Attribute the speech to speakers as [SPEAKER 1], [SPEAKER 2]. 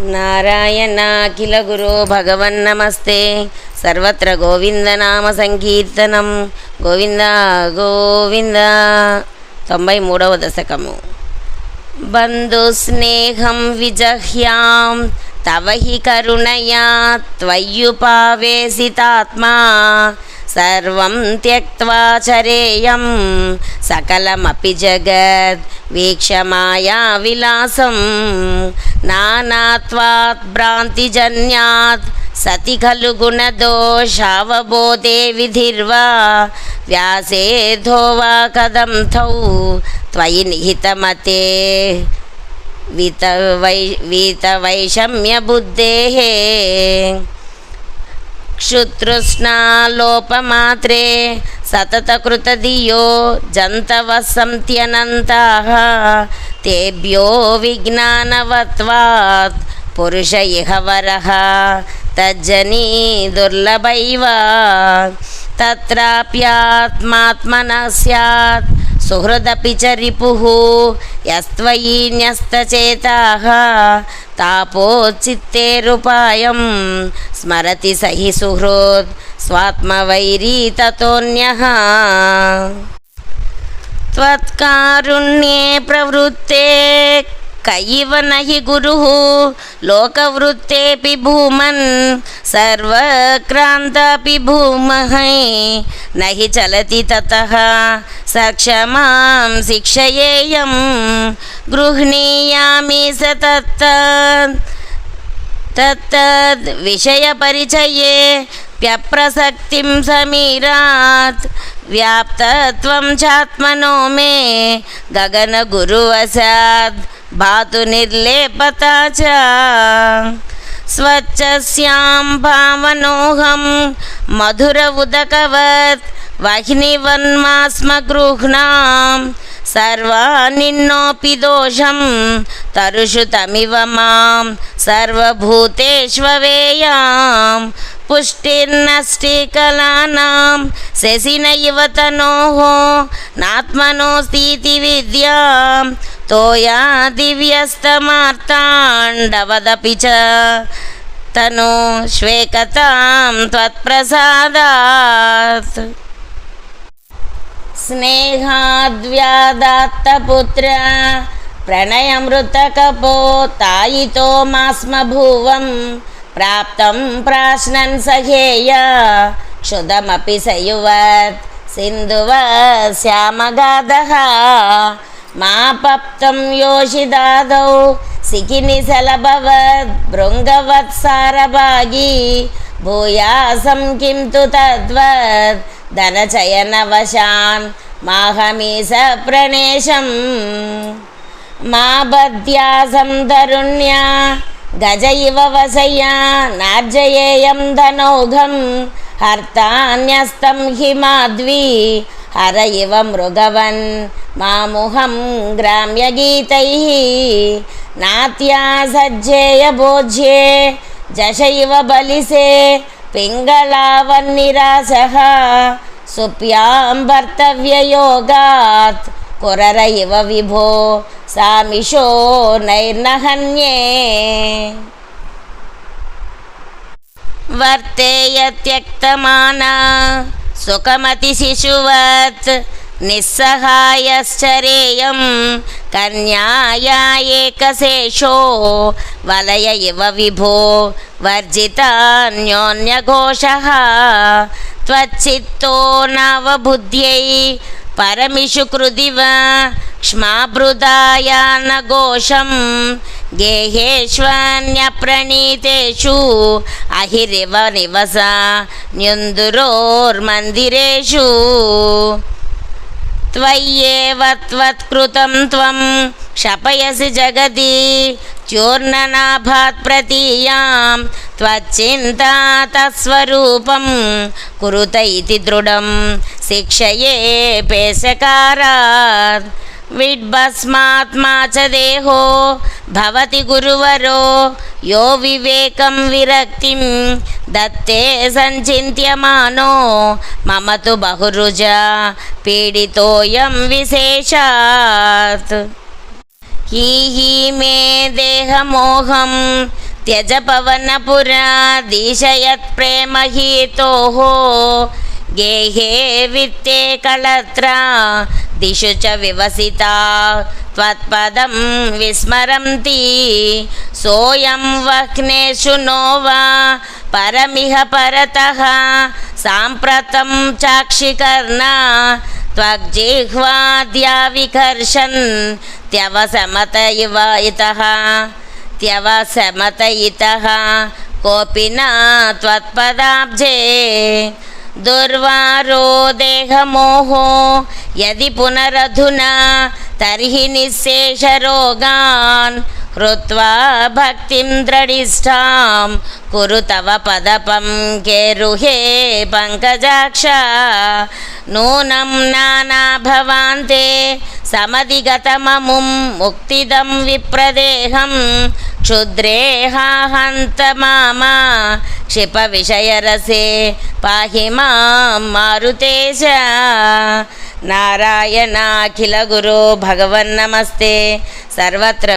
[SPEAKER 1] నారాయణాఖిల గురో భగవన్నమస్తే సర్వత్ర గోవిందనామ సంకీర్తనం గోవింద గోవింద. 93వ దశకము. బంధుస్నేహం విజహ్యాం తవ హి కరుణయా త్వయ్యుపావేశితాత్మా సర్వం త్యక్త్వా చరేయం సకలమపి జగద్ వీక్షమాయా విలాసం నానాత్వాత్ భ్రాంతిజన్యాత్ సతి ఖలు గుణదోషావబోధే విధిర్వా వ్యాసేధో కథం థౌ త్వయి నిహితమతే వీతవైషమ్య బుద్ధేః క్షుతృష్ణాలోపమాత్రే సతతకృతధియో జంతవః సంత్యనంతాః తేభ్యో విజ్ఞానవత్వాత్ పురుష ఇహ వరః తజ్జనీ దుర్లభైవ తత్రాప్యాత్మాత్మనః స్యాత్ సుహృదపి చ రిపుః యస్త్వయి న్యస్తచేతాః తాపోచిత్తేరుపాయం స్మరతి సహి సుహృద్ స్వాత్మవైరీ తతోన్యః త్వత్కారుణ్యే ప్రవృత్తే కయివ నహి గురుః లోకవృత్తేపి భూమన్ సర్వక్రాంతాపి భూమః నహి చలతి తతః సక్షమాం శిక్షయేయం గృహ్ణీయామి తత్తద్ విషయపరిచయే ప్యప్రసక్తిం సమీరాత్ వ్యాప్తత్వం చాత్మనో మే గగన గురువశాద్ భాతు నిర్లేపతా చ స్వచ్ఛస్యాం భావనోహం మధుర ఉదకవత్ వహ్నివన్మాస్మ గృహ్ణాం సర్వానిన్నోపి దోషం తరుషు తమివ మాం సర్వభూతేష్వేయాం పుష్టిర్నష్టికలానాం శశిన ఇవ తనోః నాత్మనోస్తితి విద్యాం తోయా దివ్యస్తమార్తాండవదపి చ తను శ్వేకతాం త్వత్ప్రసాదాత్. స్నేహాద్వ్యాదాత్తపుత్ర ప్రణయమృతకపో తాయితో మాస్మ భువం ప్రాప్తం ప్రాశ్నన్ సఖేయ క్షుదమపి సయువత్ సింధువత్ శ్యామగాధః మాపప్తం యోషిదాదౌ సికిని సలభవత్ భృంగవత్ సారభాగీ భూయాసం కిం తు తద్వత్ ధనచయనవశాన్ మాహమీస ప్రణేశం మా బధ్యాసం తరుణ్యా గజ ఇవ వసయ్యా నార్జయేయం ధనౌఘం హర్తాన్యస్తం హి మాధ్వీ హర ఇవ మృగవన్ మాముహం గ్రామ్యగీతైః నాత్యా సజ్జేయ భోజ్యే జశ ఇవ బలిసే పింగళావన్నిరాసః సుప్యాం భర్తవ్యయోగాత్ కురర ఇవ విభో సామిషో నైర్నహన్యే వర్తేయత్యక్తమానా సుఖమతి శిశువత్ నిస్సహాయశ్చరేయం కన్యాయా ఏకశేషో వలయ ఇవ విభో వర్జితాన్యోన్యఘోషః త్వచ్చిత్తో నవబుద్ధ్యై పరమిషు కృదివ క్ష్మాభృదాయానఘోషం గేహేష్వన్యప్రణీతేషు అహిరివ నివస న్యుందురోర్మందిరేషు త్వయ్యేవ త్వత్కృతం త్వం క్షపయసి జగతి చూర్ణనాభాత్ ప్రతీయాం త్వచ్చింతా తత్స్వరూపం కురుత ఇతి దృఢం శిక్షయే పేషకారాత్ విడ్భస్మాత్మా చ దేహో భవతి గురువరో యో వివేకం విరక్తిం దత్తే సంచింత్యమానో మమ తు బహురుజా పీడితోయం విశేషాత్. హీ మే దేహమోహం त्यज पवनपुरा दिशयत्प्रेमहीतोः गेहे वित्ते कलत्रा दिशु च विवसिता त्वत्पदं विस्मरन्ति सोऽयं वह्नेषु नो वा परमिह परतः साम्प्रतं चाक्षिकर्णा त्वग्जिह्वाद्या विकर्षन् त्यवसमत इव इतः कोऽपि न त्वत्पदाब्जे दुर्वारो देहमोहो यदि पुनरधुना तर्हि निःशेषरोगान् हृत्वा भक्तिं दृढिष्ठां कुरु तव पदपङ्केरुहे पङ्कजाक्ष नूनं नानाभवान्ते समधिगतममुं मुक्तिदं विप्रदेहं क्षुद्रेहाहन्त मामा क्षिपविषयरसे पाहि मां मारुतेश नारायणाखिलगुरो भगवन्नमस्ते सर्वत्र